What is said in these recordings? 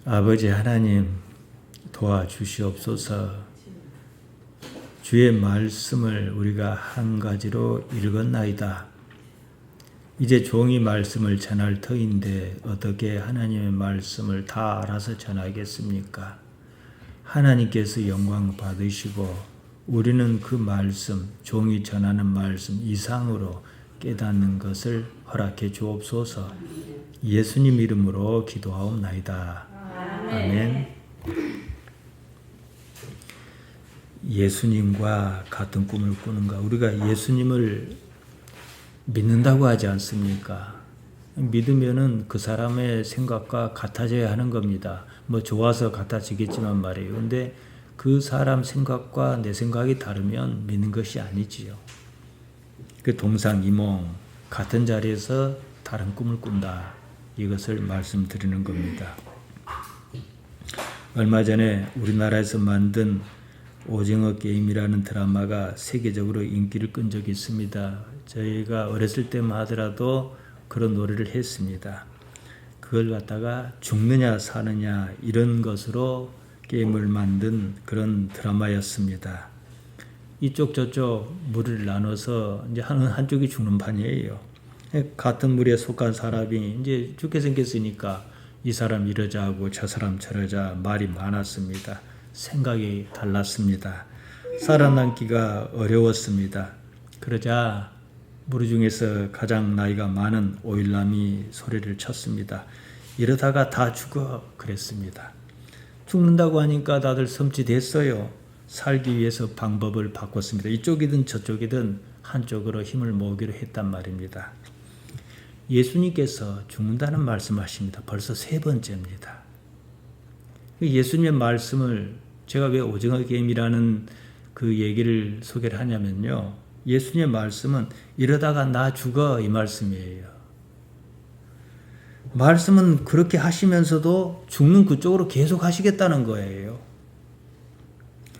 아버지 하나님 도와주시옵소서. 주의 말씀을 우리가 한 가지로 읽었나이다. 이제 종이 말씀을 전할 터인데 어떻게 하나님의 말씀을 다 알아서 전하겠습니까? 하나님께서 영광 받으시고 우리는 그 말씀, 종이 전하는 말씀 이상으로 깨닫는 것을 허락해 주옵소서. 예수님 이름으로 기도하옵나이다. 아멘. 예수님과 같은 꿈을 꾸는가? 우리가 예수님을 믿는다고 하지 않습니까? 믿으면은 그 사람의 생각과 같아져야 하는 겁니다. 뭐 좋아서 같아지겠지만 말이에요. 근데 그 사람 생각과 내 생각이 다르면 믿는 것이 아니지요. 그 동상이몽, 같은 자리에서 다른 꿈을 꾼다. 이것을 말씀드리는 겁니다. 얼마 전에 우리나라에서 만든 오징어 게임이라는 드라마가 세계적으로 인기를 끈 적이 있습니다. 저희가 어렸을 때만 하더라도 그런 노래를 했습니다. 그걸 갖다가 죽느냐 사느냐 이런 것으로 게임을 만든 그런 드라마였습니다. 이쪽 저쪽 무리를 나눠서 이제 한쪽이 죽는 판이에요. 같은 무리에 속한 사람이 이제 죽게 생겼으니까 이 사람 이러자 하고 저 사람 저러자 말이 많았습니다. 생각이 달랐습니다. 살아남기가 어려웠습니다. 그러자 무리 중에서 가장 나이가 많은 오일남이 소리를 쳤습니다. 이러다가 다 죽어 그랬습니다. 죽는다고 하니까 다들 섬찟했어요. 살기 위해서 방법을 바꿨습니다. 이쪽이든 저쪽이든 한쪽으로 힘을 모으기로 했단 말입니다. 예수님께서 죽는다는 말씀하십니다. 벌써 3번째입니다. 예수님의 말씀을 제가 왜 오징어 게임이라는 그 얘기를 소개를 하냐면요. 예수님의 말씀은 이러다가 나 죽어 이 말씀이에요. 말씀은 그렇게 하시면서도 죽는 그쪽으로 계속 하시겠다는 거예요.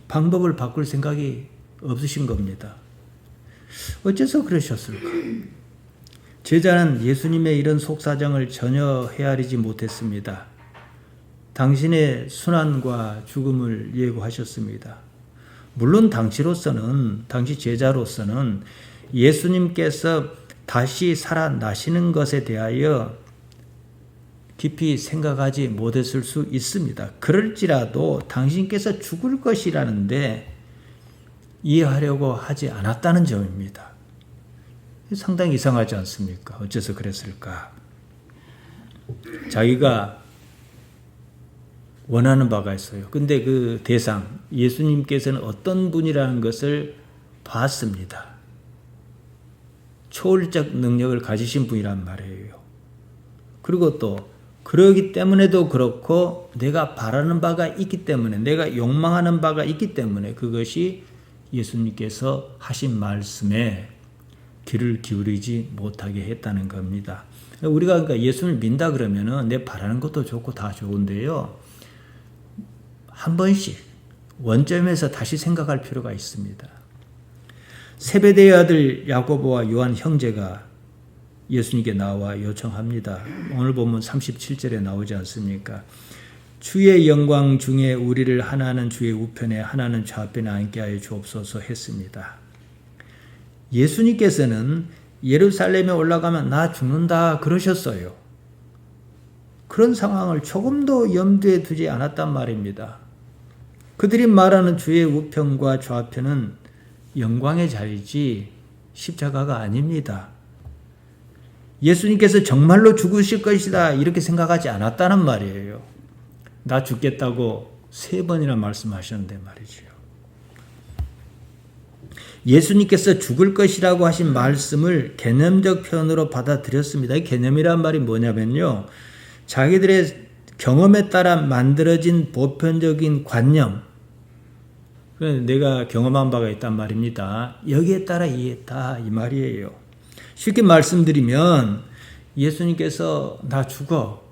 방법을 바꿀 생각이 없으신 겁니다. 어째서 그러셨을까? 제자는 예수님의 이런 속사정을 전혀 헤아리지 못했습니다. 당신의 순환과 죽음을 예고하셨습니다. 물론 당시 제자로서는 예수님께서 다시 살아나시는 것에 대하여 깊이 생각하지 못했을 수 있습니다. 그럴지라도 당신께서 죽을 것이라는데 이해하려고 하지 않았다는 점입니다. 상당히 이상하지 않습니까? 어째서 그랬을까? 자기가 원하는 바가 있어요. 근데 그 대상, 예수님께서는 어떤 분이라는 것을 봤습니다. 초월적 능력을 가지신 분이란 말이에요. 그리고 또 그러기 때문에도 그렇고 내가 바라는 바가 있기 때문에 내가 욕망하는 바가 있기 때문에 그것이 예수님께서 하신 말씀에 귀를 기울이지 못하게 했다는 겁니다. 우리가 그러니까 예수를 믿는다 그러면은 내 바라는 것도 좋고 다 좋은데요. 한 번씩 원점에서 다시 생각할 필요가 있습니다. 세베대의 아들 야고보와 요한 형제가 예수님께 나와 요청합니다. 오늘 보면 37절에 나오지 않습니까? 주의 영광 중에 우리를 하나는 주의 우편에 하나는 좌편에 앉게 하여 주옵소서 했습니다. 예수님께서는 예루살렘에 올라가면 나 죽는다 그러셨어요. 그런 상황을 조금도 염두에 두지 않았단 말입니다. 그들이 말하는 주의 우편과 좌편은 영광의 자리지 십자가가 아닙니다. 예수님께서 정말로 죽으실 것이다 이렇게 생각하지 않았다는 말이에요. 나 죽겠다고 3번이나 말씀하셨는데 말이죠. 예수님께서 죽을 것이라고 하신 말씀을 개념적 표현으로 받아들였습니다. 이 개념이란 말이 뭐냐면요. 자기들의 경험에 따라 만들어진 보편적인 관념, 내가 경험한 바가 있단 말입니다. 여기에 따라 이해했다 이 말이에요. 쉽게 말씀드리면 예수님께서 나 죽어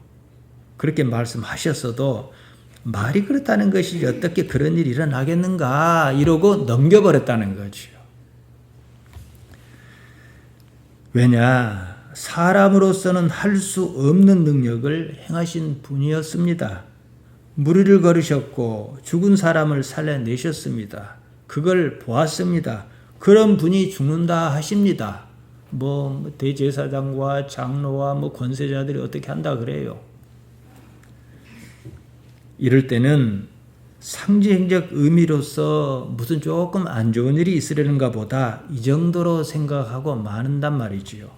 그렇게 말씀하셨어도 말이 그렇다는 것이 어떻게 그런 일이 일어나겠는가 이러고 넘겨버렸다는 거죠. 왜냐? 사람으로서는 할 수 없는 능력을 행하신 분이었습니다. 무리를 걸으셨고 죽은 사람을 살려내셨습니다. 그걸 보았습니다. 그런 분이 죽는다 하십니다. 대제사장과 장로와 권세자들이 어떻게 한다 그래요. 이럴 때는 상징적 의미로서 무슨 조금 안 좋은 일이 있으려는가 보다 이 정도로 생각하고 마는단 말이지요.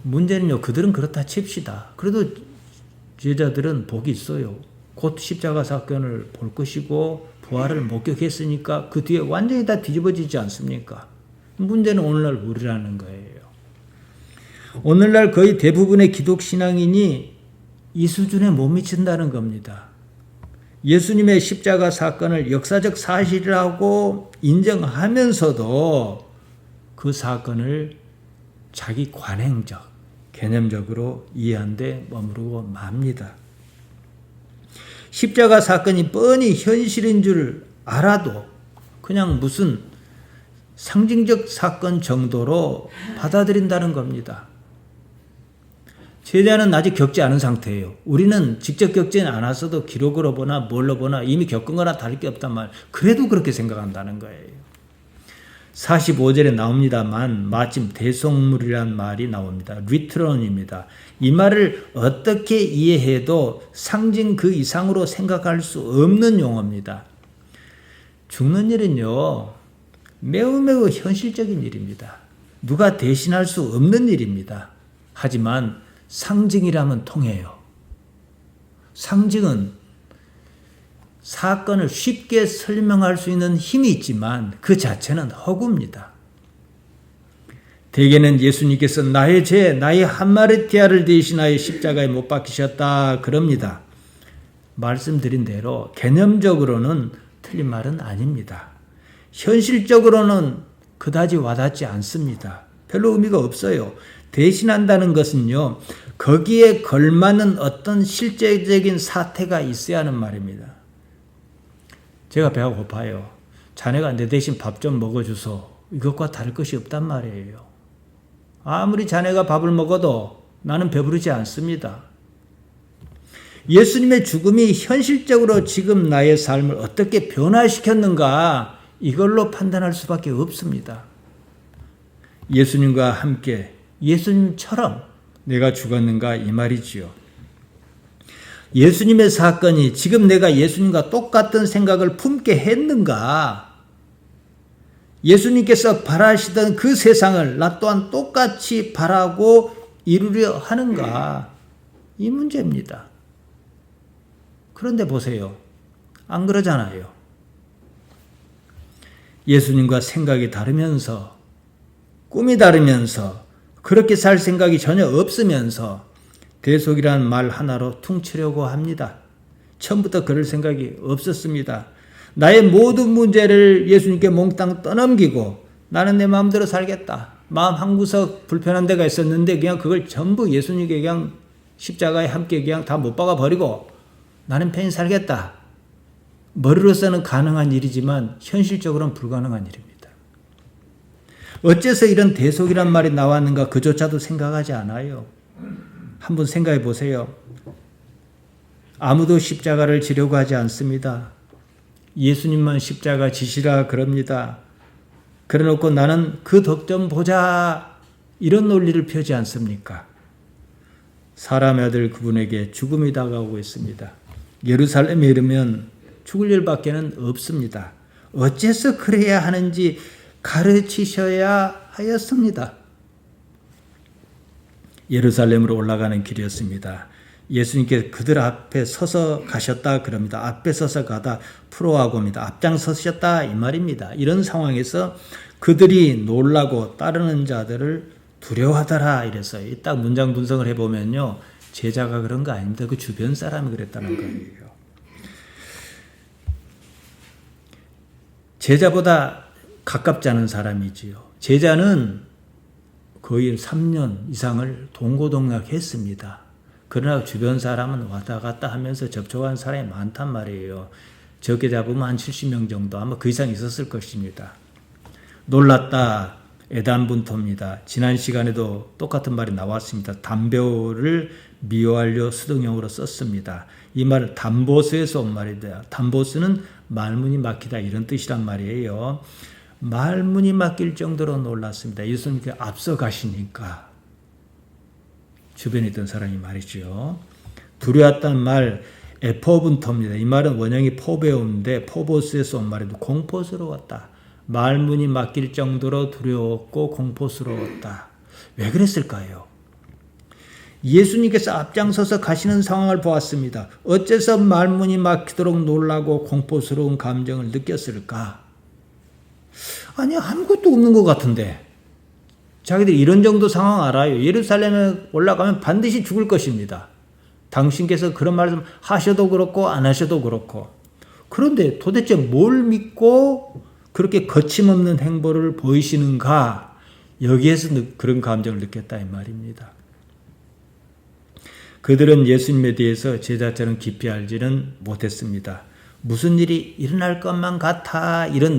문제는요, 그들은 그렇다 칩시다. 그래도 제자들은 복이 있어요. 곧 십자가 사건을 볼 것이고 부활을 목격했으니까 그 뒤에 완전히 다 뒤집어지지 않습니까? 문제는 오늘날 우리라는 거예요. 오늘날 거의 대부분의 기독신앙인이 이 수준에 못 미친다는 겁니다. 예수님의 십자가 사건을 역사적 사실이라고 인정하면서도 그 사건을 자기 관행적, 개념적으로 이해한 데 머무르고 맙니다. 십자가 사건이 뻔히 현실인 줄 알아도 그냥 무슨 상징적 사건 정도로 받아들인다는 겁니다. 제자는 아직 겪지 않은 상태예요. 우리는 직접 겪지는 않았어도 기록으로 보나 뭘로 보나 이미 겪은 거나 다를 게 없단 말. 그래도 그렇게 생각한다는 거예요. 45절에 나옵니다만 마침 대속물이란 말이 나옵니다. 리트론입니다. 이 말을 어떻게 이해해도 상징 그 이상으로 생각할 수 없는 용어입니다. 죽는 일은요, 매우 현실적인 일입니다. 누가 대신할 수 없는 일입니다. 하지만 상징이라면 통해요. 상징은 사건을 쉽게 설명할 수 있는 힘이 있지만 그 자체는 허구입니다. 대개는 예수님께서 나의 죄, 나의 한마르티아를 대신하여 십자가에 못 박히셨다 그럽니다. 말씀드린 대로 개념적으로는 틀린 말은 아닙니다. 현실적으로는 그다지 와닿지 않습니다. 별로 의미가 없어요. 대신한다는 것은요, 거기에 걸맞는 어떤 실제적인 사태가 있어야 하는 말입니다. 제가 배가 고파요. 자네가 내 대신 밥 좀 먹어줘서 이것과 다를 것이 없단 말이에요. 아무리 자네가 밥을 먹어도 나는 배부르지 않습니다. 예수님의 죽음이 현실적으로 지금 나의 삶을 어떻게 변화시켰는가 이걸로 판단할 수밖에 없습니다. 예수님과 함께 예수님처럼 내가 죽었는가 이 말이지요. 예수님의 사건이 지금 내가 예수님과 똑같은 생각을 품게 했는가? 예수님께서 바라시던 그 세상을 나 또한 똑같이 바라고 이루려 하는가? 이 문제입니다. 그런데 보세요. 안 그러잖아요. 예수님과 생각이 다르면서, 꿈이 다르면서, 그렇게 살 생각이 전혀 없으면서 대속이라는 말 하나로 퉁치려고 합니다. 처음부터 그럴 생각이 없었습니다. 나의 모든 문제를 예수님께 몽땅 떠넘기고 나는 내 마음대로 살겠다. 마음 한구석 불편한 데가 있었는데 그냥 그걸 전부 예수님께 그냥 십자가에 함께 그냥 다 못 박아 버리고 나는 편히 살겠다. 머리로서는 가능한 일이지만 현실적으로는 불가능한 일입니다. 어째서 이런 대속이란 말이 나왔는가 그조차도 생각하지 않아요. 한번 생각해 보세요. 아무도 십자가를 지려고 하지 않습니다. 예수님만 십자가 지시라 그럽니다. 그래놓고 나는 그 덕 좀 보자 이런 논리를 펴지 않습니까? 사람의 아들 그분에게 죽음이 다가오고 있습니다. 예루살렘에 이르면 죽을 일밖에는 없습니다. 어째서 그래야 하는지 가르치셔야 하였습니다. 예루살렘으로 올라가는 길이었습니다. 예수님께서 그들 앞에 서서 가셨다 그럽니다. 앞에 서서 가다 프로하고 합니다. 앞장서셨다 이 말입니다. 이런 상황에서 그들이 놀라고 따르는 자들을 두려워하더라 이랬어요. 딱 문장 분석을 해보면요. 제자가 그런 거 아닙니다. 그 주변 사람이 그랬다는 거예요. 제자보다 가깝지 않은 사람이지요. 제자는 거의 3년 이상을 동고동락했습니다. 그러나 주변 사람은 왔다 갔다 하면서 접촉한 사람이 많단 말이에요. 적게 잡으면 한 70명 정도 아마 그 이상 있었을 것입니다. 놀랐다. 애단분토입니다. 지난 시간에도 똑같은 말이 나왔습니다. 담배를 미화하려 수동형으로 썼습니다. 이 말은 담보스에서 온 말인데요. 담보스는 말문이 막히다 이런 뜻이란 말이에요. 말문이 막힐 정도로 놀랐습니다. 예수님께 앞서 가시니까 주변에 있던 사람이 말이죠. 두려웠다는 말 에포분토입니다. 이 말은 원형이 포베오인데 포보스에서 온 말인데 공포스러웠다. 말문이 막힐 정도로 두려웠고 공포스러웠다. 왜 그랬을까요? 예수님께서 앞장서서 가시는 상황을 보았습니다. 어째서 말문이 막히도록 놀라고 공포스러운 감정을 느꼈을까? 아니 아무것도 없는 것 같은데 자기들이 이런 정도 상황 알아요. 예루살렘에 올라가면 반드시 죽을 것입니다. 당신께서 그런 말씀 하셔도 그렇고 안 하셔도 그렇고 그런데 도대체 뭘 믿고 그렇게 거침없는 행보를 보이시는가? 여기에서 그런 감정을 느꼈다 이 말입니다. 그들은 예수님에 대해서 제자처럼 깊이 알지는 못했습니다. 무슨 일이 일어날 것만 같아 이런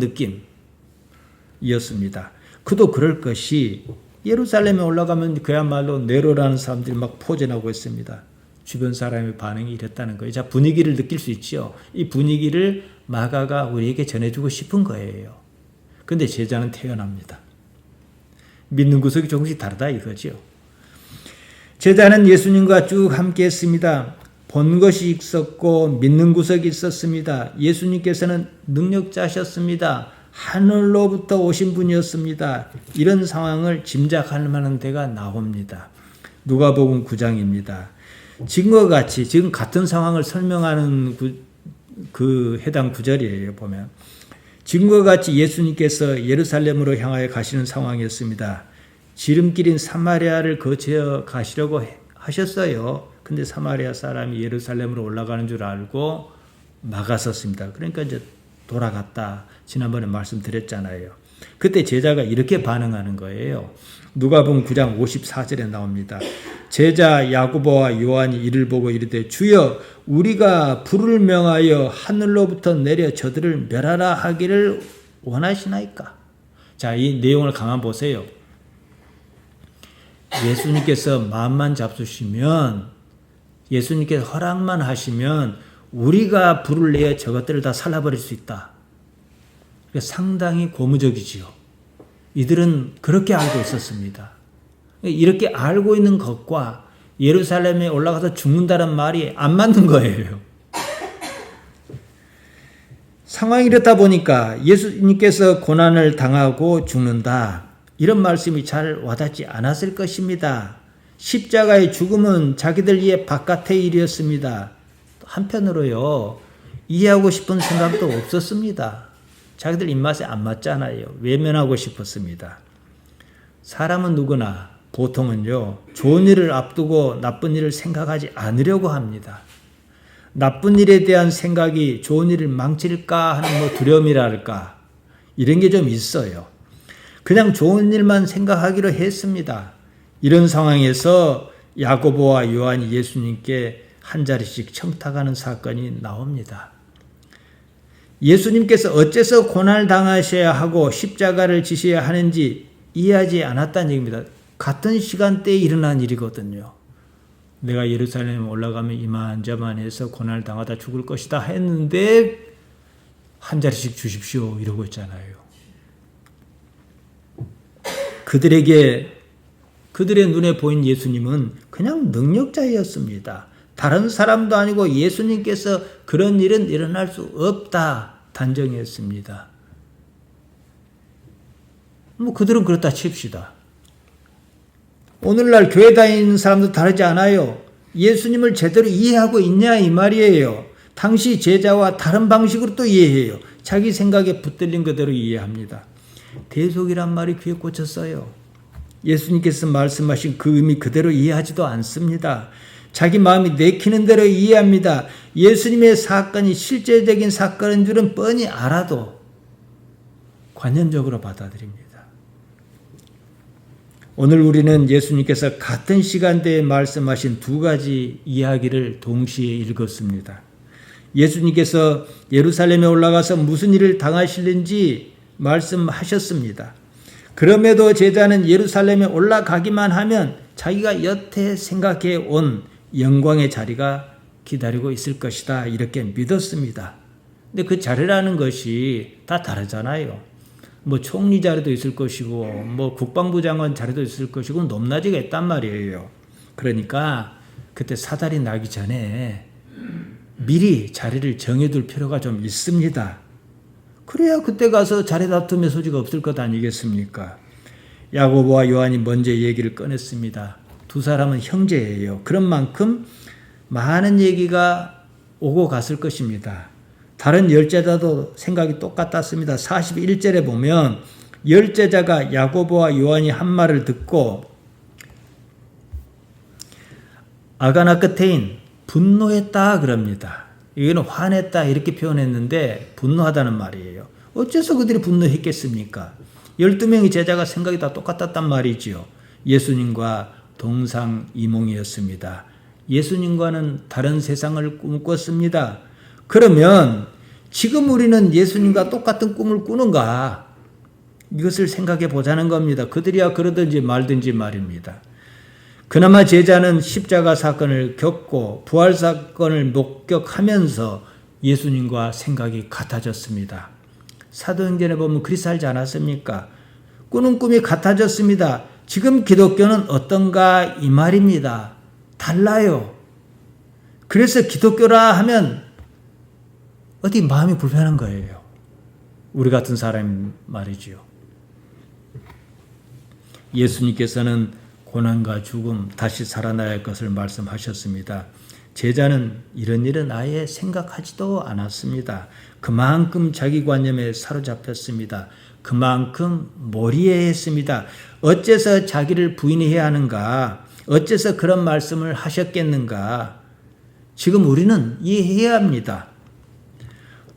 느낌이었습니다. 그도 그럴 것이 예루살렘에 올라가면 그야말로 네로라는 사람들이 막 포진하고 있습니다. 주변 사람의 반응이 이랬다는 거예요. 자, 분위기를 느낄 수 있죠. 이 분위기를 마가가 우리에게 전해주고 싶은 거예요. 근데 제자는 태어납니다. 믿는 구석이 조금씩 다르다 이거죠. 제자는 예수님과 쭉 함께 했습니다. 본 것이 있었고 믿는 구석이 있었습니다. 예수님께서는 능력자셨습니다. 하늘로부터 오신 분이었습니다. 이런 상황을 짐작할 만한 데가 나옵니다. 누가복음 9장입니다. 지금과 같이 지금 같은 상황을 설명하는 그 해당 구절이에요. 보면 지금과 같이 예수님께서 예루살렘으로 향하여 가시는 상황이었습니다. 지름길인 사마리아를 거쳐 가시려고 하셨어요. 근데 사마리아 사람이 예루살렘으로 올라가는 줄 알고 막았었습니다. 그러니까 이제 돌아갔다. 지난번에 말씀드렸잖아요. 그때 제자가 이렇게 반응하는 거예요. 누가복음 9장 54절에 나옵니다. 제자 야고보와 요한이 이를 보고 이르되 주여 우리가 불을 명하여 하늘로부터 내려 저들을 멸하라 하기를 원하시나이까? 자, 이 내용을 가만 보세요. 예수님께서 마음만 잡수시면 예수님께서 허락만 하시면 우리가 불을 내어 저것들을 다 살라버릴 수 있다. 상당히 고무적이지요. 이들은 그렇게 알고 있었습니다. 이렇게 알고 있는 것과 예루살렘에 올라가서 죽는다는 말이 안 맞는 거예요. 상황이 이렇다 보니까 예수님께서 고난을 당하고 죽는다. 이런 말씀이 잘 와닿지 않았을 것입니다. 십자가의 죽음은 자기들 이해 바깥의 일이었습니다. 한편으로요, 이해하고 싶은 생각도 없었습니다. 자기들 입맛에 안 맞잖아요. 외면하고 싶었습니다. 사람은 누구나 보통은요, 좋은 일을 앞두고 나쁜 일을 생각하지 않으려고 합니다. 나쁜 일에 대한 생각이 좋은 일을 망칠까 하는 두려움이랄까, 이런 게 좀 있어요. 그냥 좋은 일만 생각하기로 했습니다. 이런 상황에서 야고보와 요한이 예수님께 한 자리씩 청탁하는 사건이 나옵니다. 예수님께서 어째서 고난을 당하셔야 하고 십자가를 지셔야 하는지 이해하지 않았다는 얘기입니다. 같은 시간대에 일어난 일이거든요. 내가 예루살렘에 올라가면 이만저만 해서 고난을 당하다 죽을 것이다 했는데 한 자리씩 주십시오 이러고 있잖아요. 그들의 눈에 보인 예수님은 그냥 능력자였습니다. 다른 사람도 아니고 예수님께서 그런 일은 일어날 수 없다 단정했습니다. 그들은 그렇다 칩시다. 오늘날 교회 다니는 사람도 다르지 않아요. 예수님을 제대로 이해하고 있냐 이 말이에요. 당시 제자와 다른 방식으로 또 이해해요. 자기 생각에 붙들린 그대로 이해합니다. 대속이란 말이 귀에 꽂혔어요. 예수님께서 말씀하신 그 의미 그대로 이해하지도 않습니다. 자기 마음이 내키는 대로 이해합니다. 예수님의 사건이 실제적인 사건인 줄은 뻔히 알아도 관념적으로 받아들입니다. 오늘 우리는 예수님께서 같은 시간대에 말씀하신 두 가지 이야기를 동시에 읽었습니다. 예수님께서 예루살렘에 올라가서 무슨 일을 당하실는지 말씀하셨습니다. 그럼에도 제자는 예루살렘에 올라가기만 하면 자기가 여태 생각해 온 영광의 자리가 기다리고 있을 것이다. 이렇게 믿었습니다. 근데 그 자리라는 것이 다 다르잖아요. 뭐 총리 자리도 있을 것이고 뭐 국방부 장관 자리도 있을 것이고 높낮이가 있단 말이에요. 그러니까 그때 사달이 나기 전에 미리 자리를 정해둘 필요가 좀 있습니다. 그래야 그때 가서 자리 다툼의 소지가 없을 것 아니겠습니까? 야고보와 요한이 먼저 얘기를 꺼냈습니다. 두 사람은 형제예요. 그런 만큼 많은 얘기가 오고 갔을 것입니다. 다른 열제자도 생각이 똑같았습니다. 41절에 보면 열제자가 야고보와 요한이 한 말을 듣고 아가나크테인 분노했다 그럽니다. 이거는 화냈다 이렇게 표현했는데 분노하다는 말이에요. 어째서 그들이 분노했겠습니까? 12명의 제자가 생각이 다 똑같았단 말이지요. 예수님과 동상이몽이었습니다. 예수님과는 다른 세상을 꿈꿨습니다. 그러면 지금 우리는 예수님과 똑같은 꿈을 꾸는가? 이것을 생각해 보자는 겁니다. 그들이야 그러든지 말든지 말입니다. 그나마 제자는 십자가 사건을 겪고 부활 사건을 목격하면서 예수님과 생각이 같아졌습니다. 사도행전에 보면 그리 살지 않았습니까? 꾸는 꿈이 같아졌습니다. 지금 기독교는 어떤가 이 말입니다. 달라요. 그래서 기독교라 하면 어디 마음이 불편한 거예요. 우리 같은 사람 말이지요. 예수님께서는 고난과 죽음, 다시 살아나야 할 것을 말씀하셨습니다. 제자는 이런 일은 아예 생각하지도 않았습니다. 그만큼 자기 관념에 사로잡혔습니다. 그만큼 몰이했습니다. 어째서 자기를 부인해야 하는가? 어째서 그런 말씀을 하셨겠는가? 지금 우리는 이해해야 합니다.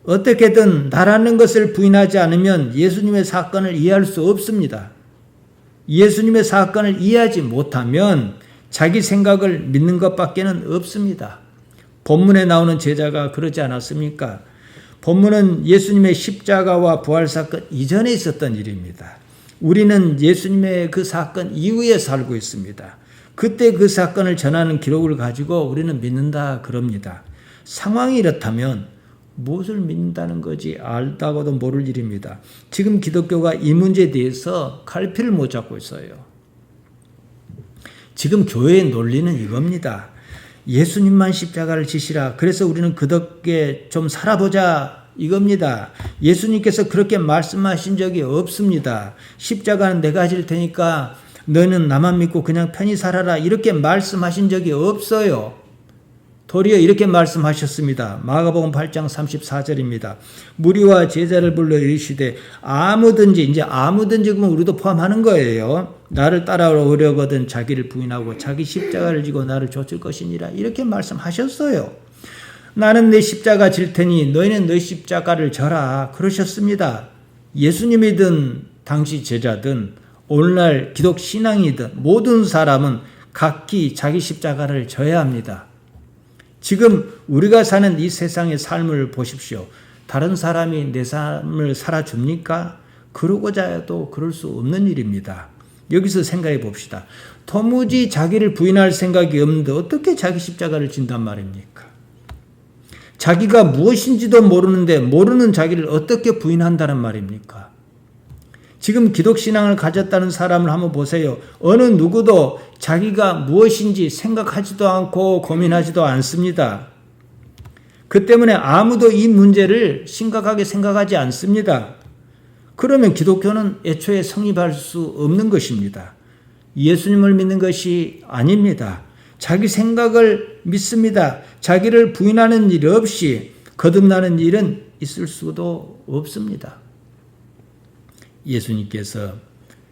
어떻게든 나라는 것을 부인하지 않으면 예수님의 사건을 이해할 수 없습니다. 예수님의 사건을 이해하지 못하면 자기 생각을 믿는 것밖에는 없습니다. 본문에 나오는 제자가 그러지 않았습니까? 본문은 예수님의 십자가와 부활 사건 이전에 있었던 일입니다. 우리는 예수님의 그 사건 이후에 살고 있습니다. 그때 그 사건을 전하는 기록을 가지고 우리는 믿는다 그럽니다. 상황이 이렇다면 무엇을 믿는다는 거지 알다고도 모를 일입니다. 지금 기독교가 이 문제에 대해서 갈피를 못 잡고 있어요. 지금 교회의 논리는 이겁니다. 예수님만 십자가를 지시라. 그래서 우리는 그 덕에 좀 살아보자. 이겁니다. 예수님께서 그렇게 말씀하신 적이 없습니다. 십자가는 내가 질 테니까 너는 나만 믿고 그냥 편히 살아라. 이렇게 말씀하신 적이 없어요. 도리어 이렇게 말씀하셨습니다. 마가복음 8장 34절입니다. 무리와 제자를 불러 이르시되 아무든지 그러면 우리도 포함하는 거예요. 나를 따라오려거든 자기를 부인하고 자기 십자가를 지고 나를 좇을 것이니라. 이렇게 말씀하셨어요. 나는 내 십자가 질 테니 너희는 너희 십자가를 져라. 그러셨습니다. 예수님이든 당시 제자든 오늘날 기독 신앙이든 모든 사람은 각기 자기 십자가를 져야 합니다. 지금 우리가 사는 이 세상의 삶을 보십시오. 다른 사람이 내 삶을 살아줍니까? 그러고자 해도 그럴 수 없는 일입니다. 여기서 생각해 봅시다. 도무지 자기를 부인할 생각이 없는데 어떻게 자기 십자가를 진단 말입니까? 자기가 무엇인지도 모르는데 모르는 자기를 어떻게 부인한다는 말입니까? 지금 기독신앙을 가졌다는 사람을 한번 보세요. 어느 누구도 자기가 무엇인지 생각하지도 않고 고민하지도 않습니다. 그 때문에 아무도 이 문제를 심각하게 생각하지 않습니다. 그러면 기독교는 애초에 성립할 수 없는 것입니다. 예수님을 믿는 것이 아닙니다. 자기 생각을 믿습니다. 자기를 부인하는 일 없이 거듭나는 일은 있을 수도 없습니다. 예수님께서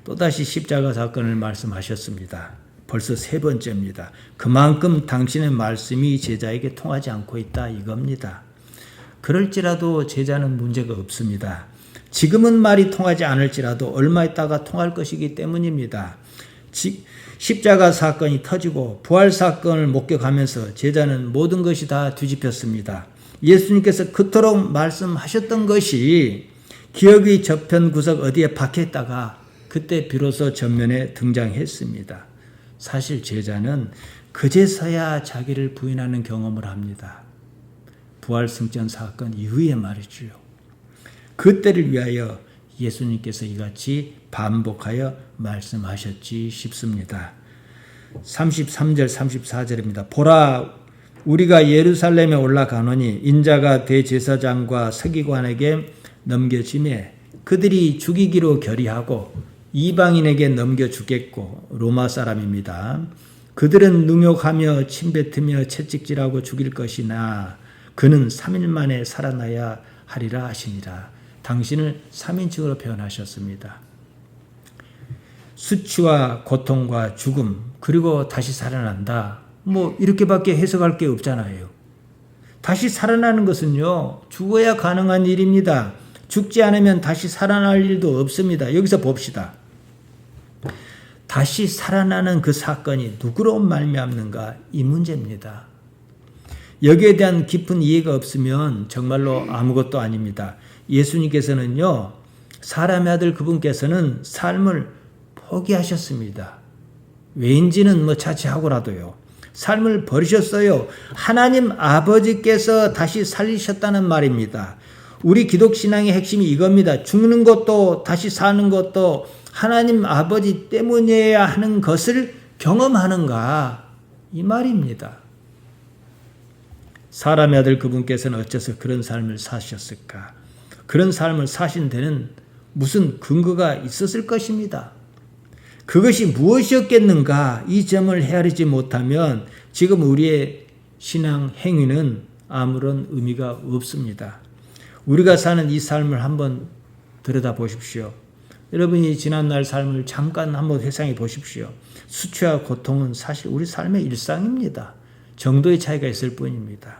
또다시 십자가 사건을 말씀하셨습니다. 벌써 세 번째입니다. 그만큼 당신의 말씀이 제자에게 통하지 않고 있다 이겁니다. 그럴지라도 제자는 문제가 없습니다. 지금은 말이 통하지 않을지라도 얼마 있다가 통할 것이기 때문입니다. 십자가 사건이 터지고 부활 사건을 목격하면서 제자는 모든 것이 다 뒤집혔습니다. 예수님께서 그토록 말씀하셨던 것이 기억의 저편 구석 어디에 박혀있다가 그때 비로소 전면에 등장했습니다. 사실 제자는 그제서야 자기를 부인하는 경험을 합니다. 부활승천 사건 이후에 말이죠. 그때를 위하여 예수님께서 이같이 반복하여 말씀하셨지 싶습니다. 33절 34절입니다. 보라, 우리가 예루살렘에 올라가노니 인자가 대제사장과 서기관에게 넘겨지매 그들이 죽이기로 결의하고 이방인에게 넘겨주겠고, 로마 사람입니다. 그들은 능욕하며 침뱉으며 채찍질하고 죽일 것이나 그는 3일 만에 살아나야 하리라 하시니라. 당신을 3인칭으로 표현하셨습니다. 수치와 고통과 죽음, 그리고 다시 살아난다. 이렇게밖에 해석할 게 없잖아요. 다시 살아나는 것은요, 죽어야 가능한 일입니다. 죽지 않으면 다시 살아날 일도 없습니다. 여기서 봅시다. 다시 살아나는 그 사건이 누구로 말미암는가, 이 문제입니다. 여기에 대한 깊은 이해가 없으면 정말로 아무것도 아닙니다. 예수님께서는요, 사람의 아들 그분께서는 삶을 포기하셨습니다. 왜인지는 자체하고라도요. 삶을 버리셨어요. 하나님 아버지께서 다시 살리셨다는 말입니다. 우리 기독신앙의 핵심이 이겁니다. 죽는 것도 다시 사는 것도 하나님 아버지 때문이어야 하는 것을 경험하는가, 이 말입니다. 사람의 아들 그분께서는 어째서 그런 삶을 사셨을까? 그런 삶을 사신 데는 무슨 근거가 있었을 것입니다. 그것이 무엇이었겠는가? 이 점을 헤아리지 못하면 지금 우리의 신앙 행위는 아무런 의미가 없습니다. 우리가 사는 이 삶을 한번 들여다보십시오. 여러분이 지난날 삶을 잠깐 한번 회상해 보십시오. 수치와 고통은 사실 우리 삶의 일상입니다. 정도의 차이가 있을 뿐입니다.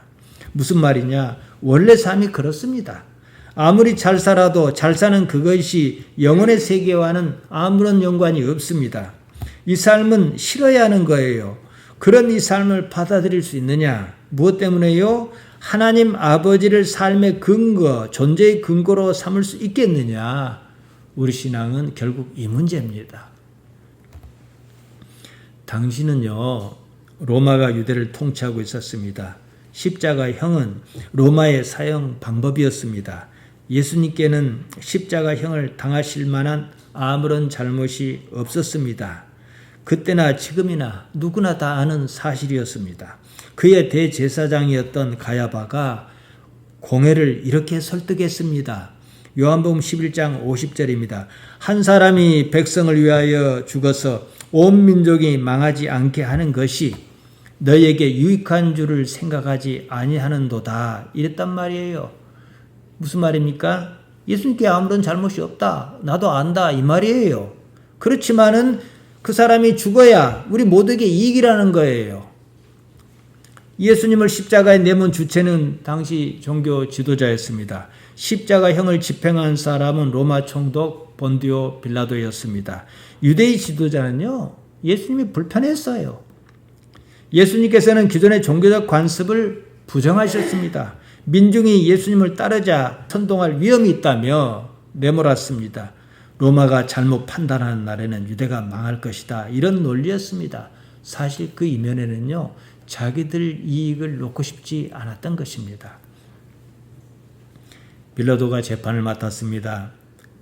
무슨 말이냐? 원래 삶이 그렇습니다. 아무리 잘 살아도 잘 사는 그것이 영혼의 세계와는 아무런 연관이 없습니다. 이 삶은 싫어야 하는 거예요. 그런 이 삶을 받아들일 수 있느냐? 무엇 때문에요? 하나님 아버지를 삶의 근거, 존재의 근거로 삼을 수 있겠느냐? 우리 신앙은 결국 이 문제입니다. 당시는요, 로마가 유대를 통치하고 있었습니다. 십자가형은 로마의 사형 방법이었습니다. 예수님께는 십자가형을 당하실 만한 아무런 잘못이 없었습니다. 그때나 지금이나 누구나 다 아는 사실이었습니다. 그의 대제사장이었던 가야바가 공회를 이렇게 설득했습니다. 요한복음 11장 50절입니다. 한 사람이 백성을 위하여 죽어서 온 민족이 망하지 않게 하는 것이 너희에게 유익한 줄을 생각하지 아니하는도다. 이랬단 말이에요. 무슨 말입니까? 예수님께 아무런 잘못이 없다. 나도 안다. 이 말이에요. 그렇지만은 그 사람이 죽어야 우리 모두에게 이익이라는 거예요. 예수님을 십자가에 내몬 주체는 당시 종교 지도자였습니다. 십자가형을 집행한 사람은 로마 총독 본디오 빌라도였습니다. 유대의 지도자는요, 예수님이 불편했어요. 예수님께서는 기존의 종교적 관습을 부정하셨습니다. 민중이 예수님을 따르자 선동할 위험이 있다며 내몰았습니다. 로마가 잘못 판단하는 날에는 유대가 망할 것이다. 이런 논리였습니다. 사실 그 이면에는요, 자기들 이익을 놓고 싶지 않았던 것입니다. 빌라도가 재판을 맡았습니다.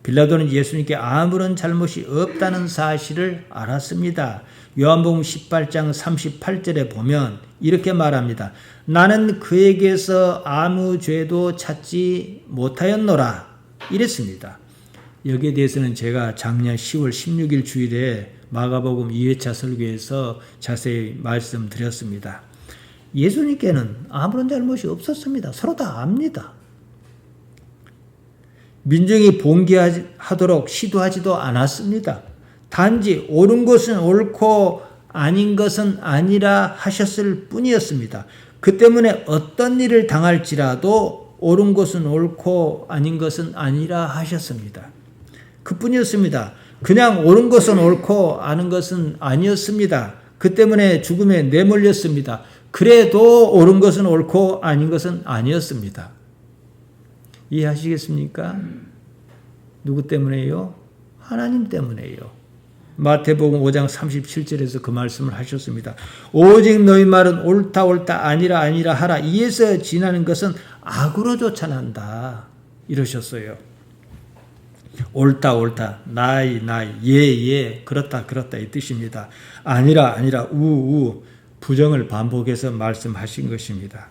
빌라도는 예수님께 아무런 잘못이 없다는 사실을 알았습니다. 요한복음 18장 38절에 보면 이렇게 말합니다. 나는 그에게서 아무 죄도 찾지 못하였노라. 이랬습니다. 여기에 대해서는 제가 작년 10월 16일 주일에 마가복음 2회차 설교에서 자세히 말씀드렸습니다. 예수님께는 아무런 잘못이 없었습니다. 서로 다 압니다. 민중이 봉기하도록 시도하지도 않았습니다. 단지 옳은 것은 옳고 아닌 것은 아니라 하셨을 뿐이었습니다. 그 때문에 어떤 일을 당할지라도 옳은 것은 옳고 아닌 것은 아니라 하셨습니다. 그뿐이었습니다. 그냥 옳은 것은 옳고 아닌 것은 아니었습니다. 그 때문에 죽음에 내몰렸습니다. 그래도 옳은 것은 옳고 아닌 것은 아니었습니다. 이해하시겠습니까? 누구 때문에요? 하나님 때문에요. 마태복음 5장 37절에서 그 말씀을 하셨습니다. 오직 너희 말은 옳다 옳다 아니라 아니라 하라. 이에서 지나는 것은 악으로 쫓아난다. 이러셨어요. 옳다 옳다 나이 예 그렇다 이 뜻입니다. 아니라 우 부정을 반복해서 말씀하신 것입니다.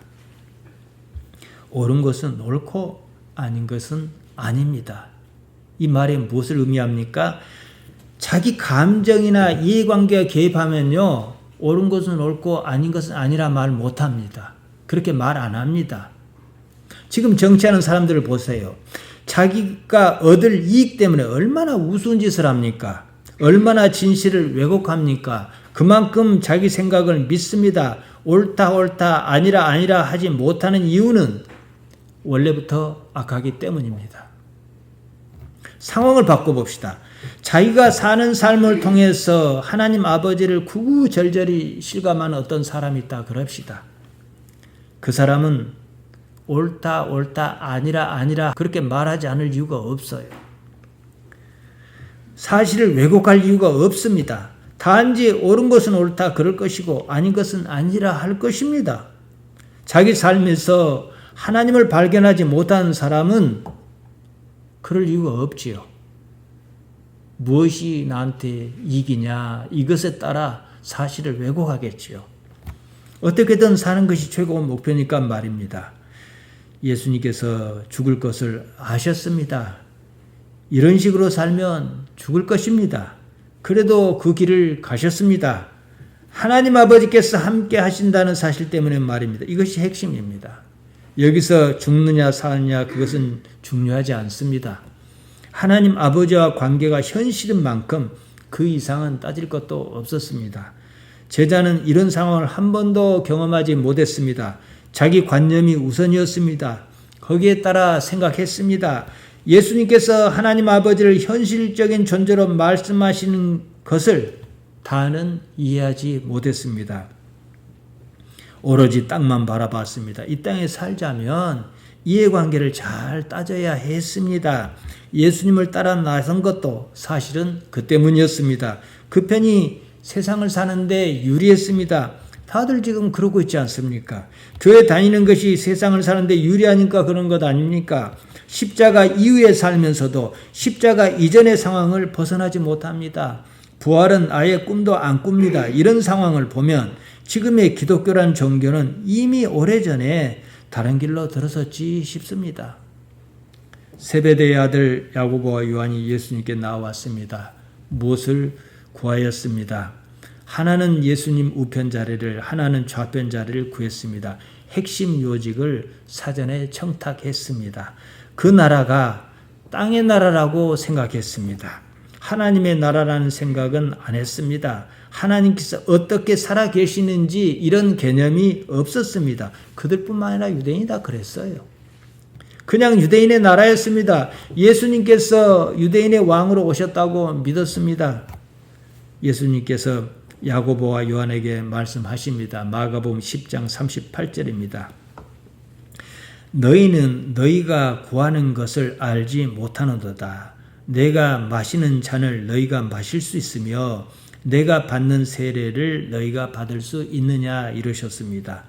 옳은 것은 옳고 아닌 것은 아닙니다. 이 말이 무엇을 의미합니까? 자기 감정이나 이해관계가 개입하면요, 옳은 것은 옳고 아닌 것은 아니라 말 못합니다. 그렇게 말 안 합니다. 지금 정치하는 사람들을 보세요. 자기가 얻을 이익 때문에 얼마나 우스운 짓을 합니까? 얼마나 진실을 왜곡합니까? 그만큼 자기 생각을 믿습니다. 옳다 아니라 하지 못하는 이유는 원래부터 악하기 때문입니다. 상황을 바꿔봅시다. 자기가 사는 삶을 통해서 하나님 아버지를 구구절절히 실감하는 어떤 사람이 있다 그럽시다. 그 사람은 옳다 아니라 그렇게 말하지 않을 이유가 없어요. 사실을 왜곡할 이유가 없습니다. 단지 옳은 것은 옳다 그럴 것이고 아닌 것은 아니라 할 것입니다. 자기 삶에서 하나님을 발견하지 못한 사람은 그럴 이유가 없지요. 무엇이 나한테 이익이냐 이것에 따라 사실을 왜곡하겠지요. 어떻게든 사는 것이 최고의 목표니까 말입니다. 예수님께서 죽을 것을 아셨습니다. 이런 식으로 살면 죽을 것입니다. 그래도 그 길을 가셨습니다. 하나님 아버지께서 함께 하신다는 사실 때문에 말입니다. 이것이 핵심입니다. 여기서 죽느냐 사느냐 그것은 중요하지 않습니다. 하나님 아버지와 관계가 현실인 만큼 그 이상은 따질 것도 없었습니다. 제자는 이런 상황을 한 번도 경험하지 못했습니다. 자기 관념이 우선이었습니다. 거기에 따라 생각했습니다. 예수님께서 하나님 아버지를 현실적인 존재로 말씀하시는 것을 다는 이해하지 못했습니다. 오로지 땅만 바라봤습니다. 이 땅에 살자면 이해관계를 잘 따져야 했습니다. 예수님을 따라 나선 것도 사실은 그 때문이었습니다. 그 편이 세상을 사는데 유리했습니다. 다들 지금 그러고 있지 않습니까? 교회 다니는 것이 세상을 사는데 유리하니까 그런 것 아닙니까? 십자가 이후에 살면서도 십자가 이전의 상황을 벗어나지 못합니다. 부활은 아예 꿈도 안 꿉니다. 이런 상황을 보면 지금의 기독교란 종교는 이미 오래전에 다른 길로 들어섰지 싶습니다. 세베대의 아들 야고보와 요한이 예수님께 나왔습니다. 무엇을 구하였습니다. 하나는 예수님 우편 자리를, 하나는 좌편 자리를 구했습니다. 핵심 요직을 사전에 청탁했습니다. 그 나라가 땅의 나라라고 생각했습니다. 하나님의 나라라는 생각은 안 했습니다. 하나님께서 어떻게 살아 계시는지 이런 개념이 없었습니다. 그들뿐만 아니라 유대인이 다 그랬어요. 그냥 유대인의 나라였습니다. 예수님께서 유대인의 왕으로 오셨다고 믿었습니다. 예수님께서 야고보와 요한에게 말씀하십니다. 마가복음 10장 38절입니다. 너희는 너희가 구하는 것을 알지 못하는도다. 내가 마시는 잔을 너희가 마실 수 있으며 내가 받는 세례를 너희가 받을 수 있느냐 이러셨습니다.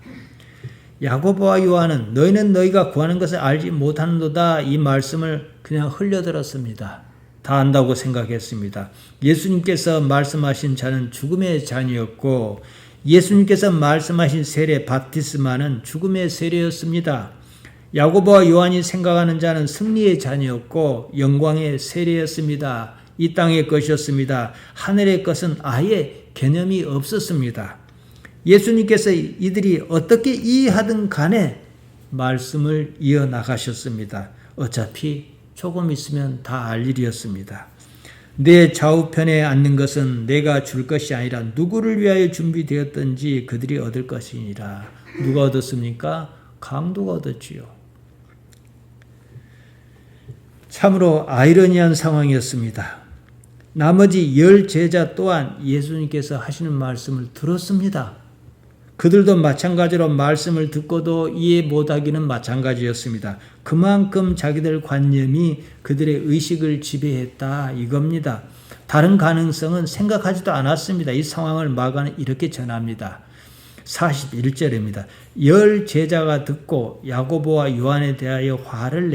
야고보와 요한은 너희는 너희가 구하는 것을 알지 못하는도다 이 말씀을 그냥 흘려들었습니다. 다 안다고 생각했습니다. 예수님께서 말씀하신 잔은 죽음의 잔이었고 예수님께서 말씀하신 세례 바티스마는 죽음의 세례였습니다. 야고보와 요한이 생각하는 잔은 승리의 잔이었고 영광의 세례였습니다. 이 땅의 것이었습니다. 하늘의 것은 아예 개념이 없었습니다. 예수님께서 이들이 어떻게 이해하든 간에 말씀을 이어나가셨습니다. 어차피 조금 있으면 다 알 일이었습니다. 내 좌우편에 앉는 것은 내가 줄 것이 아니라 누구를 위하여 준비되었든지 그들이 얻을 것이니라. 누가 얻었습니까? 강도가 얻었지요. 참으로 아이러니한 상황이었습니다. 나머지 10 제자 또한 예수님께서 하시는 말씀을 들었습니다. 그들도 마찬가지로 말씀을 듣고도 이해 못하기는 마찬가지였습니다. 그만큼 자기들 관념이 그들의 의식을 지배했다 이겁니다. 다른 가능성은 생각하지도 않았습니다. 이 상황을 마가는 이렇게 전합니다. 41절입니다. 10 제자가 듣고 야고보와 요한에 대하여 화를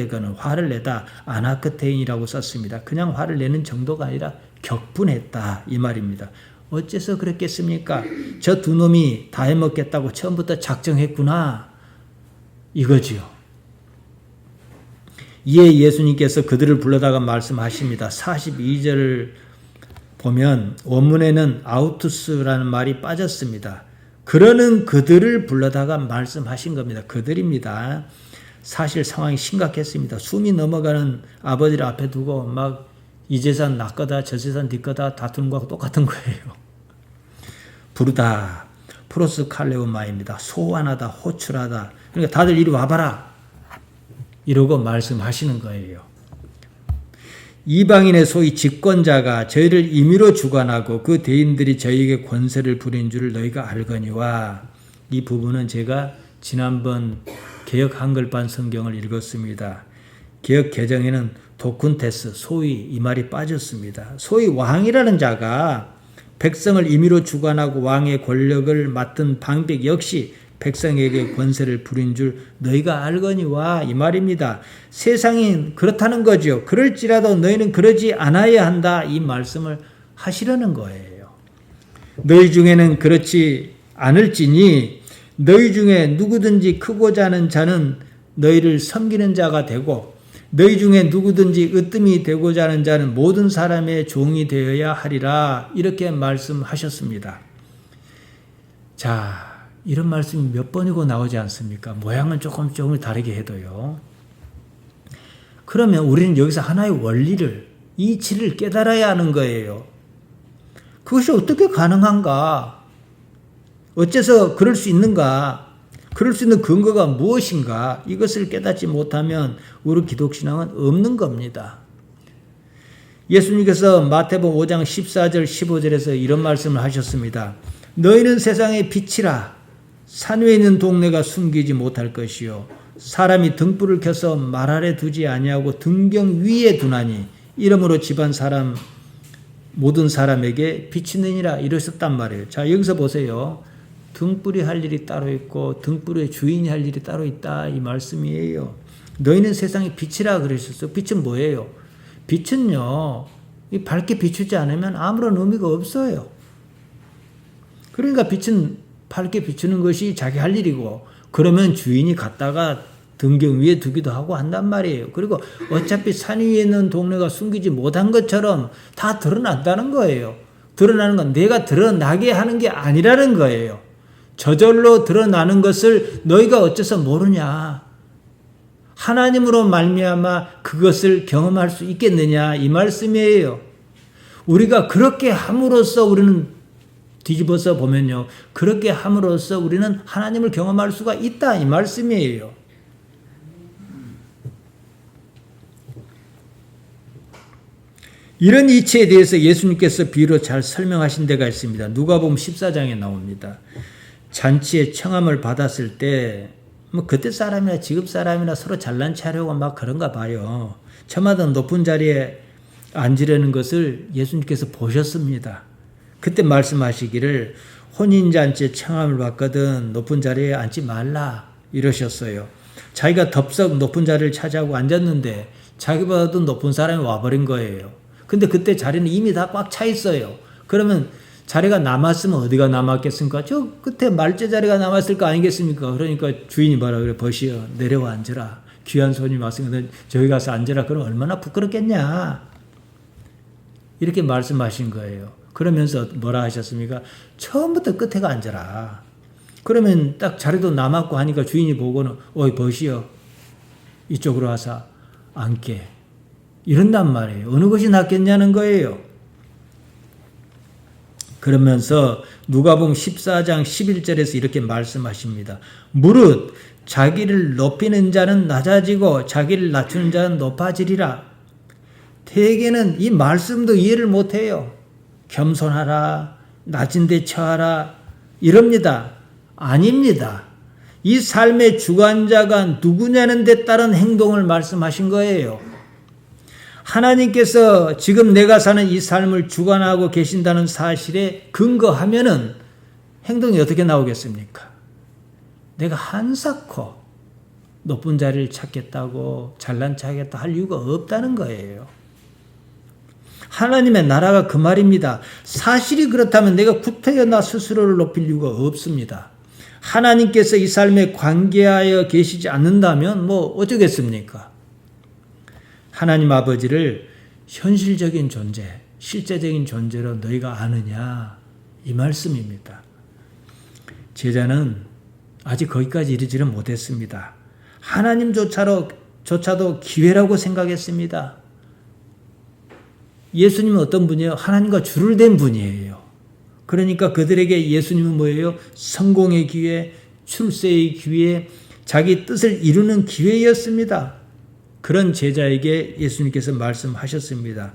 내다 아나크테인이라고 썼습니다. 그냥 화를 내는 정도가 아니라 격분했다 이 말입니다. 어째서 그랬겠습니까? 저 두 놈이 다 해먹겠다고 처음부터 작정했구나 이거지요. 이에 예수님께서 그들을 불러다가 말씀하십니다. 42절을 보면 원문에는 아우투스라는 말이 빠졌습니다. 그러는 그들을 불러다가 말씀하신 겁니다. 그들입니다. 사실 상황이 심각했습니다. 숨이 넘어가는 아버지를 앞에 두고 막 이 재산 나 거다 저 재산 네 거다 다투는 거하고 똑같은 거예요. 부르다 프로스칼레오마입니다. 소환하다 호출하다. 그러니까 다들 이리 와봐라 이러고 말씀하시는 거예요. 이방인의 소위 집권자가 저희를 임의로 주관하고 그 대인들이 저희에게 권세를 부린 줄을 너희가 알거니와. 이 부분은 제가 지난번 개역 한글판 성경을 읽었습니다. 개역 개정에는 도쿤테스 소위 이 말이 빠졌습니다. 소위 왕이라는 자가 백성을 임의로 주관하고 왕의 권력을 맡은 방백 역시 백성에게 권세를 부린 줄 너희가 알거니와 이 말입니다. 세상이 그렇다는 거죠. 그럴지라도 너희는 그러지 않아야 한다 이 말씀을 하시려는 거예요. 너희 중에는 그렇지 않을지니 너희 중에 누구든지 크고자 하는 자는 너희를 섬기는 자가 되고 너희 중에 누구든지 으뜸이 되고자 하는 자는 모든 사람의 종이 되어야 하리라 이렇게 말씀하셨습니다. 자, 이런 말씀이 몇 번이고 나오지 않습니까? 모양은 조금 다르게 해도요. 그러면 우리는 여기서 하나의 원리를, 이치를 깨달아야 하는 거예요. 그것이 어떻게 가능한가? 어째서 그럴 수 있는가? 그럴 수 있는 근거가 무엇인가? 이것을 깨닫지 못하면 우리 기독신앙은 없는 겁니다. 예수님께서 마태복음 5장 14절 15절에서 이런 말씀을 하셨습니다. 너희는 세상의 빛이라. 산 위에 있는 동네가 숨기지 못할 것이요 사람이 등불을 켜서 말 아래 두지 아니하고 등경 위에 두나니 이러므로 집안 사람 모든 사람에게 비치느니라 이러셨단 말이에요. 자, 여기서 보세요. 등불이 할 일이 따로 있고 등불의 주인이 할 일이 따로 있다 이 말씀이에요. 너희는 세상의 빛이라 그러셨어요. 빛은 뭐예요? 빛은요 밝게 비추지 않으면 아무런 의미가 없어요. 그러니까 빛은 밝게 비추는 것이 자기 할 일이고 그러면 주인이 갖다가 등경 위에 두기도 하고 한단 말이에요. 그리고 어차피 산 위에 있는 동네가 숨기지 못한 것처럼 다 드러난다는 거예요. 드러나는 건 내가 드러나게 하는 게 아니라는 거예요. 저절로 드러나는 것을 너희가 어째서 모르냐. 하나님으로 말미암아 그것을 경험할 수 있겠느냐 이 말씀이에요. 우리가 그렇게 함으로써 우리는 뒤집어서 보면요. 그렇게 함으로써 우리는 하나님을 경험할 수가 있다 이 말씀이에요. 이런 이치에 대해서 예수님께서 비유로 잘 설명하신 데가 있습니다. 누가복음 14장에 나옵니다. 잔치에 청함을 받았을 때 뭐 그때 사람이나 지금 사람이나 서로 잘난 체하려고 막 그런가 봐요. 저마다 높은 자리에 앉으려는 것을 예수님께서 보셨습니다. 그때 말씀하시기를 혼인잔치에 청함을 받거든 높은 자리에 앉지 말라 이러셨어요. 자기가 덥석 높은 자리를 차지하고 앉았는데 자기보다도 높은 사람이 와버린 거예요. 근데 그때 자리는 이미 다 꽉 차 있어요. 그러면 자리가 남았으면 어디가 남았겠습니까? 저 끝에 말제 자리가 남았을 거 아니겠습니까? 그러니까 주인이 뭐라 그래? 버시어 내려와 앉으라. 귀한 손님 왔으니까 저기 가서 앉으라. 그럼 얼마나 부끄럽겠냐. 이렇게 말씀하신 거예요. 그러면서 뭐라 하셨습니까? 처음부터 끝에가 앉아라. 그러면 딱 자리도 남았고 하니까 주인이 보고는 어이 버시어 이쪽으로 와서 앉게. 이런단 말이에요. 어느 것이 낫겠냐는 거예요. 그러면서 누가복음 14장 11절에서 이렇게 말씀하십니다. 무릇 자기를 높이는 자는 낮아지고 자기를 낮추는 자는 높아지리라. 대개는 이 말씀도 이해를 못해요. 겸손하라, 낮은 데 처하라 이럽니다. 아닙니다. 이 삶의 주관자가 누구냐는 데 따른 행동을 말씀하신 거예요. 하나님께서 지금 내가 사는 이 삶을 주관하고 계신다는 사실에 근거하면은 행동이 어떻게 나오겠습니까? 내가 한사코 높은 자리를 찾겠다고 잘난 척하겠다 할 이유가 없다는 거예요. 하나님의 나라가 그 말입니다. 사실이 그렇다면 내가 구태여 나 스스로를 높일 이유가 없습니다. 하나님께서 이 삶에 관계하여 계시지 않는다면 뭐 어쩌겠습니까? 하나님 아버지를 현실적인 존재, 실제적인 존재로 너희가 아느냐 이 말씀입니다. 제자는 아직 거기까지 이르지를 못했습니다. 하나님조차도 기회라고 생각했습니다. 예수님은 어떤 분이에요? 하나님과 줄을 댄 분이에요. 그러니까 그들에게 예수님은 뭐예요? 성공의 기회, 출세의 기회, 자기 뜻을 이루는 기회였습니다. 그런 제자에게 예수님께서 말씀하셨습니다.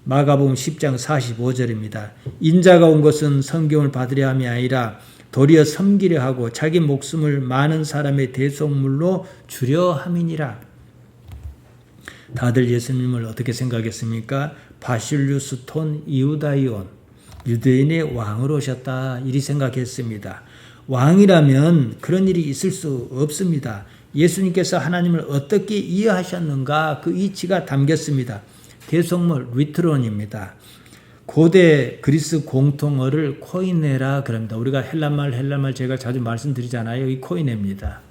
마가복음 10장 45절입니다. 인자가 온 것은 성경을 받으려 함이 아니라 도리어 섬기려 하고 자기 목숨을 많은 사람의 대속물로 주려 함이니라. 다들 예수님을 어떻게 생각했습니까? 바실루스 톤 이우다이온, 유대인의 왕으로 오셨다 이리 생각했습니다. 왕이라면 그런 일이 있을 수 없습니다. 예수님께서 하나님을 어떻게 이해하셨는가 그 이치가 담겼습니다. 대속물 리트론입니다. 고대 그리스 공통어를 코이네라 그럽니다. 우리가 헬라말 제가 자주 말씀드리잖아요. 이 코이네입니다.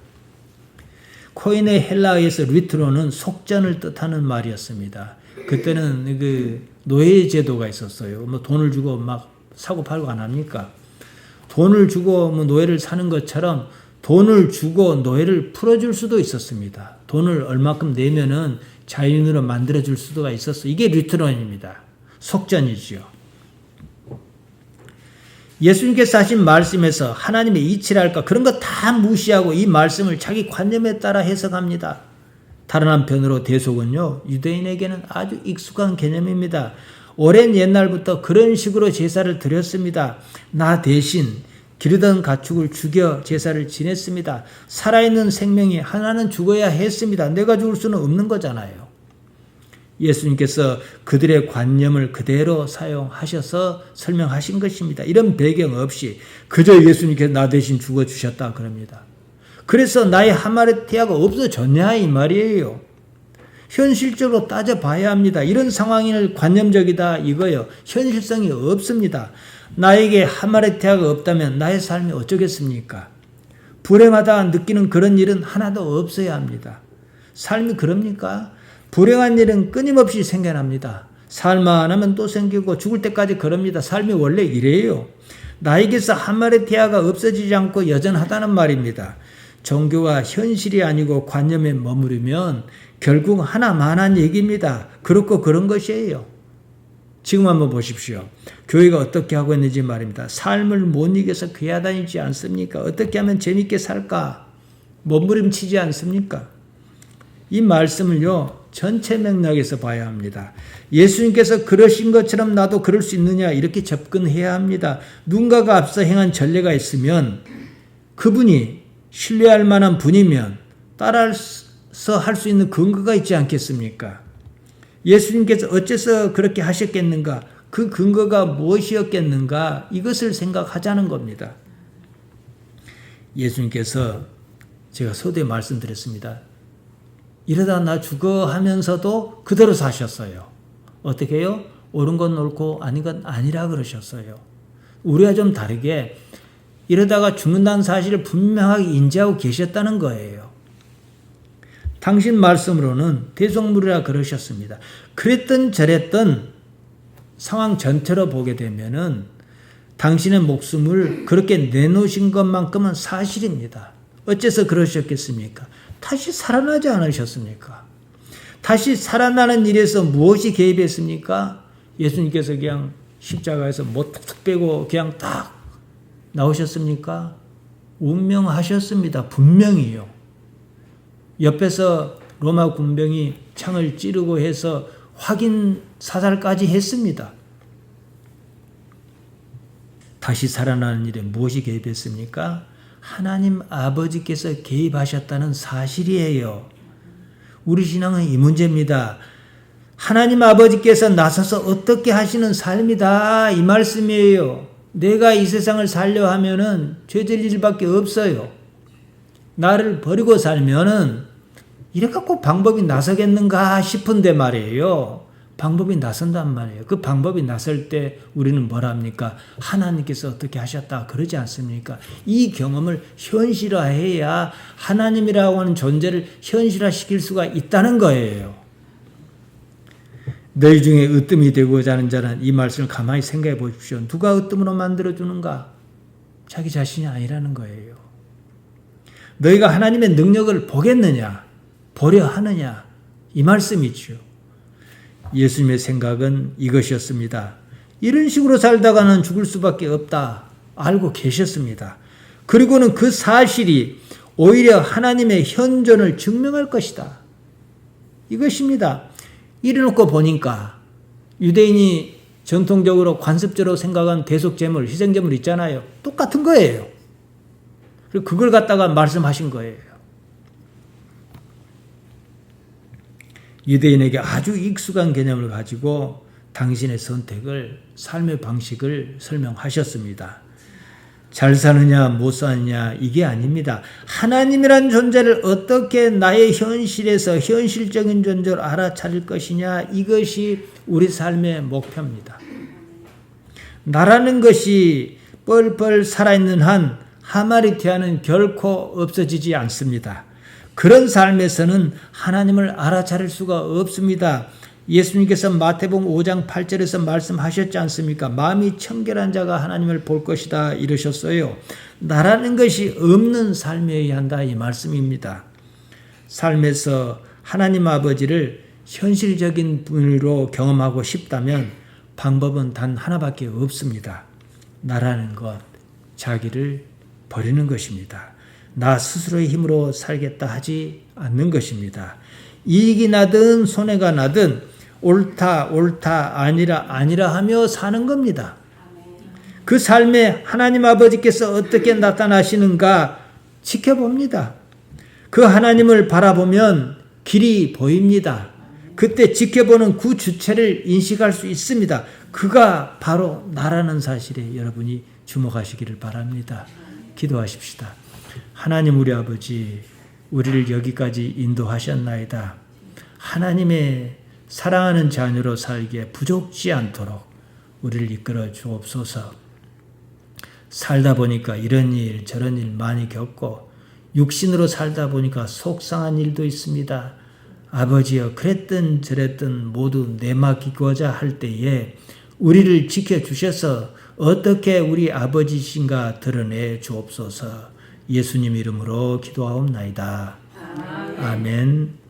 코이네 헬라어에서 리트론은 속전을 뜻하는 말이었습니다. 그때는 그 노예 제도가 있었어요. 뭐 돈을 주고 막 사고 팔고 안 합니까? 돈을 주고 뭐 노예를 사는 것처럼 돈을 주고 노예를 풀어줄 수도 있었습니다. 돈을 얼마큼 내면은 자유인으로 만들어줄 수도 있었어요. 이게 리트론입니다. 속전이지요. 예수님께서 하신 말씀에서 하나님의 이치랄까 그런 거 다 무시하고 이 말씀을 자기 관념에 따라 해석합니다. 다른 한편으로 대속은요, 유대인에게는 아주 익숙한 개념입니다. 오랜 옛날부터 그런 식으로 제사를 드렸습니다. 나 대신 기르던 가축을 죽여 제사를 지냈습니다. 살아있는 생명이 하나는 죽어야 했습니다. 내가 죽을 수는 없는 거잖아요. 예수님께서 그들의 관념을 그대로 사용하셔서 설명하신 것입니다. 이런 배경 없이 그저 예수님께서 나 대신 죽어주셨다 그럽니다. 그래서 나의 하마르티아가 없어졌냐 이 말이에요. 현실적으로 따져봐야 합니다. 이런 상황이 관념적이다 이거요. 현실성이 없습니다. 나에게 하마르티아가 없다면 나의 삶이 어쩌겠습니까? 불행하다 느끼는 그런 일은 하나도 없어야 합니다. 삶이 그럽니까? 불행한 일은 끊임없이 생겨납니다. 살만 하면 또 생기고 죽을 때까지 그럽니다. 삶이 원래 이래요. 나에게서 하마르티아가 없어지지 않고 여전하다는 말입니다. 종교가 현실이 아니고 관념에 머무르면 결국 하나만한 얘기입니다. 그렇고 그런 것이에요. 지금 한번 보십시오. 교회가 어떻게 하고 있는지 말입니다. 삶을 못 이겨서 괴하다니지 않습니까? 어떻게 하면 재밌게 살까? 몸부림치지 않습니까? 이 말씀을요, 전체 맥락에서 봐야 합니다. 예수님께서 그러신 것처럼 나도 그럴 수 있느냐 이렇게 접근해야 합니다. 누군가가 앞서 행한 전례가 있으면 그분이 신뢰할 만한 분이면 따라서 할 수 있는 근거가 있지 않겠습니까? 예수님께서 어째서 그렇게 하셨겠는가? 그 근거가 무엇이었겠는가? 이것을 생각하자는 겁니다. 예수님께서 제가 서두에 말씀드렸습니다. 이러다 나 죽어 하면서도 그대로 사셨어요. 어떻게 해요? 옳은 건 옳고 아닌 건 아니라 그러셨어요. 우리와 좀 다르게 이러다가 죽는다는 사실을 분명하게 인지하고 계셨다는 거예요. 당신 말씀으로는 대속물이라 그러셨습니다. 그랬던 저랬던 상황 전체로 보게 되면은 당신의 목숨을 그렇게 내놓으신 것만큼은 사실입니다. 어째서 그러셨겠습니까? 다시 살아나지 않으셨습니까? 다시 살아나는 일에서 무엇이 개입했습니까? 예수님께서 그냥 십자가에서 못 툭툭 빼고 그냥 딱 나오셨습니까? 운명하셨습니다. 분명히요. 옆에서 로마 군병이 창을 찌르고 해서 확인 사살까지 했습니다. 다시 살아나는 일에 무엇이 개입했습니까? 하나님 아버지께서 개입하셨다는 사실이에요. 우리 신앙은 이 문제입니다. 하나님 아버지께서 나서서 어떻게 하시는 삶이다 이 말씀이에요. 내가 이 세상을 살려 하면은 죄질 일밖에 없어요. 나를 버리고 살면은 이래 갖고 방법이 나서겠는가 싶은데 말이에요. 방법이 나선단 말이에요. 그 방법이 나설 때 우리는 뭘 합니까? 하나님께서 어떻게 하셨다 그러지 않습니까? 이 경험을 현실화해야 하나님이라고 하는 존재를 현실화시킬 수가 있다는 거예요. 너희 중에 으뜸이 되고자 하는 자는 이 말씀을 가만히 생각해 보십시오. 누가 으뜸으로 만들어주는가? 자기 자신이 아니라는 거예요. 너희가 하나님의 능력을 보겠느냐? 보려 하느냐? 이 말씀이죠. 예수님의 생각은 이것이었습니다. 이런 식으로 살다가는 죽을 수밖에 없다. 알고 계셨습니다. 그리고는 그 사실이 오히려 하나님의 현존을 증명할 것이다. 이것입니다. 이래놓고 보니까 유대인이 전통적으로 관습적으로 생각한 대속제물, 희생제물 있잖아요. 똑같은 거예요. 그리고 그걸 갖다가 말씀하신 거예요. 유대인에게 아주 익숙한 개념을 가지고 당신의 선택을, 삶의 방식을 설명하셨습니다. 잘 사느냐 못 사느냐 이게 아닙니다. 하나님이란 존재를 어떻게 나의 현실에서 현실적인 존재로 알아차릴 것이냐, 이것이 우리 삶의 목표입니다. 나라는 것이 뻘뻘 살아있는 한 하마리티아는 결코 없어지지 않습니다. 그런 삶에서는 하나님을 알아차릴 수가 없습니다. 예수님께서 마태복음 5장 8절에서 말씀하셨지 않습니까? 마음이 청결한 자가 하나님을 볼 것이다 이러셨어요. 나라는 것이 없는 삶이어야 한다 이 말씀입니다. 삶에서 하나님 아버지를 현실적인 분으로 경험하고 싶다면 방법은 단 하나밖에 없습니다. 나라는 것, 자기를 버리는 것입니다. 나 스스로의 힘으로 살겠다 하지 않는 것입니다. 이익이 나든 손해가 나든 옳다 아니라 하며 사는 겁니다. 그 삶에 하나님 아버지께서 어떻게 나타나시는가 지켜봅니다. 그 하나님을 바라보면 길이 보입니다. 그때 지켜보는 그 주체를 인식할 수 있습니다. 그가 바로 나라는 사실에 여러분이 주목하시기를 바랍니다. 기도하십시다. 하나님 우리 아버지, 우리를 여기까지 인도하셨나이다. 하나님의 사랑하는 자녀로 살기에 부족지 않도록 우리를 이끌어 주옵소서. 살다 보니까 이런 일 저런 일 많이 겪고 육신으로 살다 보니까 속상한 일도 있습니다. 아버지여, 그랬든 저랬든 모두 내맡기고자 할 때에 우리를 지켜주셔서 어떻게 우리 아버지신가 드러내 주옵소서. 예수님 이름으로 기도하옵나이다. 아멘.